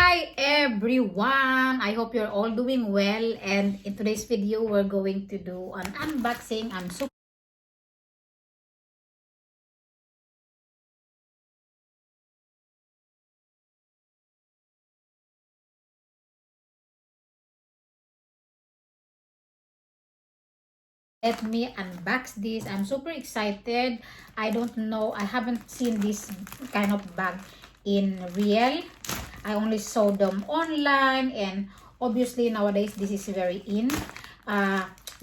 Hi everyone! I hope you're all doing well, and in today's video we're going to do an unboxing. I'm super let me unbox this. I'm super excited. I don't know, I haven't seen this kind of bag in real. I only saw them online, and obviously nowadays this is very in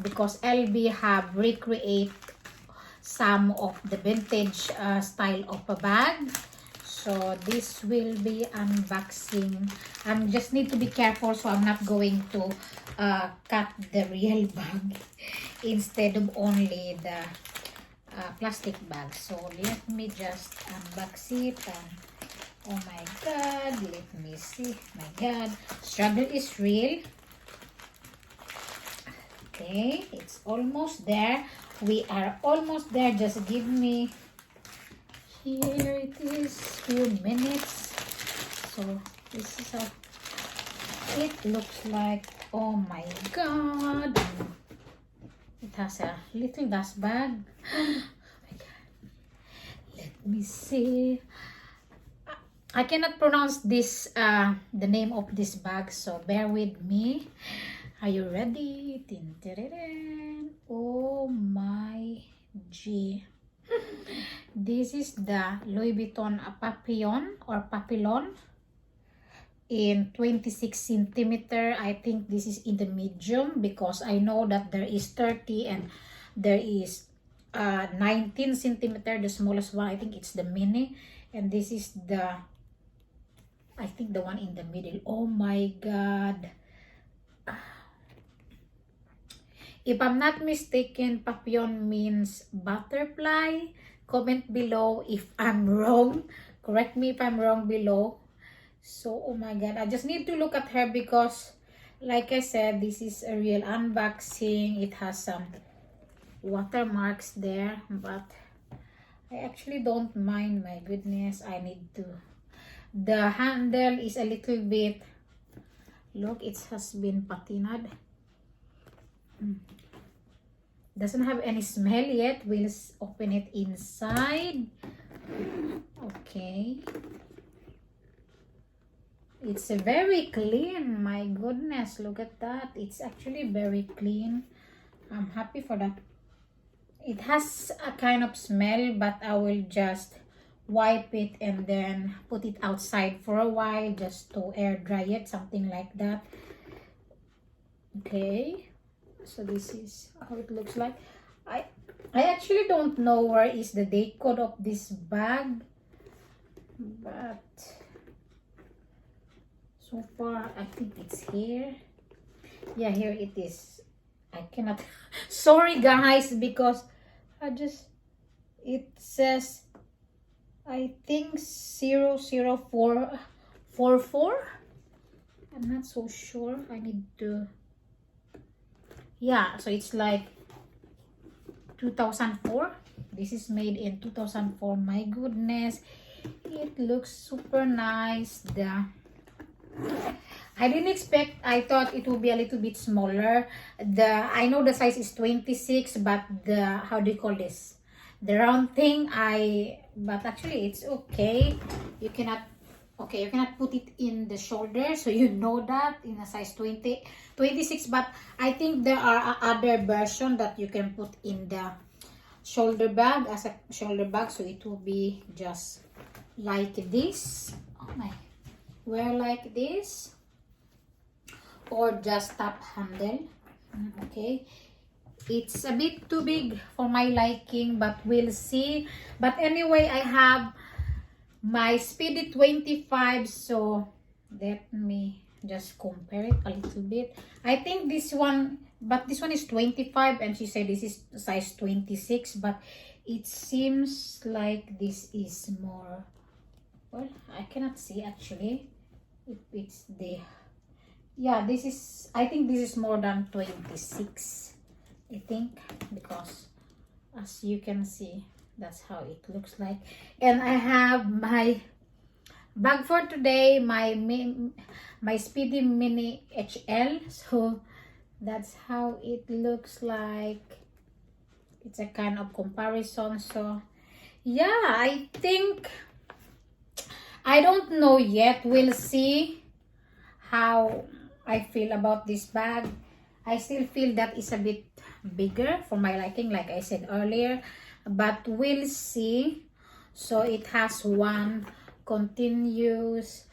because LB have recreate some of the vintage style of a bag. So this will be unboxing. I just need to be careful so I'm not going to cut the real bag instead of only the plastic bag. So let me just unbox it. Oh my god, let me see. My god, struggle is real. Okay, it's almost there. We are almost there. Just give me, here it is, few minutes. So this is how it looks like. Oh my god, it has a little dust bag. Oh my god, let me see. I cannot pronounce this the name of this bag, so bear with me. Are you ready? Oh my G. This is the Louis Vuitton Papillon or Papillon in 26 centimeter. I think this is in the medium because I know that there is 30 and there is 19 centimeter, the smallest one. I think it's the mini, and this is the, I think the one in the middle. Oh my god. If I'm not mistaken, Papillon means butterfly. Comment below if I'm wrong. Correct me if I'm wrong below. So, oh my god, I just need to look at her because, like I said, this is a real unboxing. It has some watermarks there, but I actually don't mind. My goodness, I need to. The handle is a little bit, look, it has been patinaed. Doesn't have any smell yet. We'll open it inside. Okay, it's very clean. My goodness, look at that. It's actually very clean. I'm happy for that. It has a kind of smell, but I will just wipe it and then put it outside for a while just to air dry it, something like that. Okay, so this is how it looks like. I actually don't know where is the date code of this bag, but so far I think it's here. Yeah, here it is. I cannot sorry guys, because it says, I think 00444. I'm not so sure. I need to, yeah, so it's like 2004. This is made in 2004. My goodness, it looks super nice. I didn't expect, I thought it would be a little bit smaller. I know the size is 26, but the, how do you call this, the round thing, but actually it's okay. You cannot, okay, you cannot put it in the shoulder, so you know that in a size 26, but I think there are other version that you can put in the shoulder bag, as a shoulder bag, so it will be just like this. Oh my, wear like this, or just top handle. Okay, it's a bit too big for my liking, but we'll see. But anyway, I have my Speedy 25, so let me just compare it a little bit. I think this one, but this one is 25, and she said this is size 26, but it seems like this is more, well, I cannot see actually if it's the, yeah, this is, I think this is more than 26, I think, because as you can see, that's how it looks like. And I have my bag for today, my Speedy Mini HL. So that's how it looks like. It's a kind of comparison. So yeah, I think, I don't know yet. We'll see how I feel about this bag. I still feel that it's a bit bigger for my liking, like I said earlier, but we'll see. So it has one continuous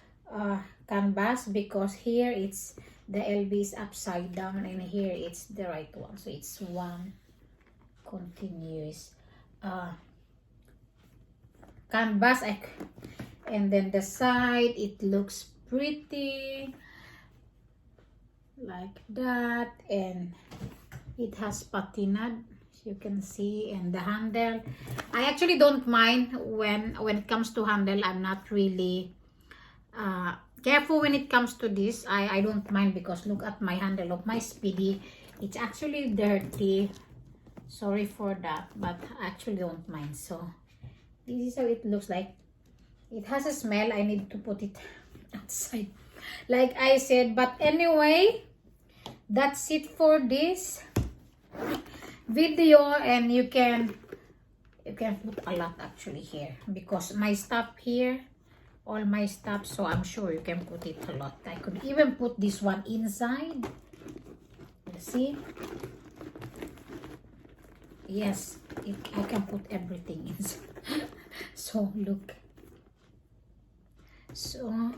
canvas, because here it's the LB is upside down and here it's the right one. So it's one continuous canvas. And then the side, it looks pretty like that, and it has patina, as you can see, and the handle, I actually don't mind when it comes to handle. I'm not really careful when it comes to this. I don't mind, because look at my handle of my Speedy, it's actually dirty. Sorry for that, but I actually don't mind. So this is how it looks like. It has a smell. I need to put it outside, like I said. But anyway, that's it for this video. And you can put a lot actually here, because my stuff here, all my stuff, so I'm sure you can put it a lot. I could even put this one inside. Let's see. Yes, I can put everything inside. So look. So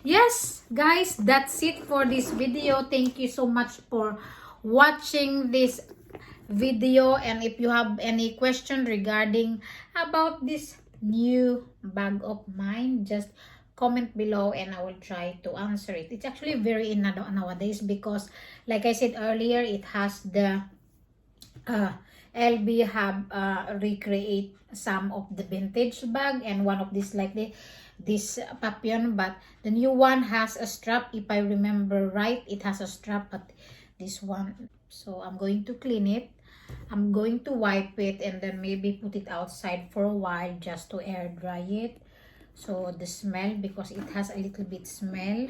yes guys, that's it for this video. Thank you so much for watching this video, and if you have any question regarding about this new bag of mine, just comment below and I will try to answer it. It's actually very in nowadays, because like I said earlier, it has the LB have recreate some of the vintage bag, and one of this like this Papillon, but the new one has a strap. If I remember right, it has a strap, but this one, so I'm going to clean it. I'm going to wipe it and then maybe put it outside for a while just to air dry it. So the smell, because it has a little bit smell,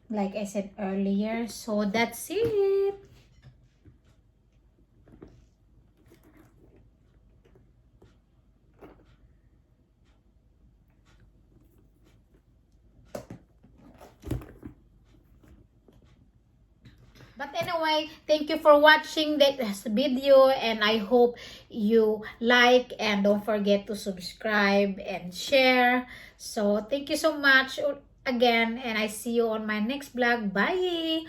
like I said earlier. So that's it. But anyway, thank you for watching this video, and I hope you like, and don't forget to subscribe and share. So thank you so much again, and I see you on my next vlog. Bye.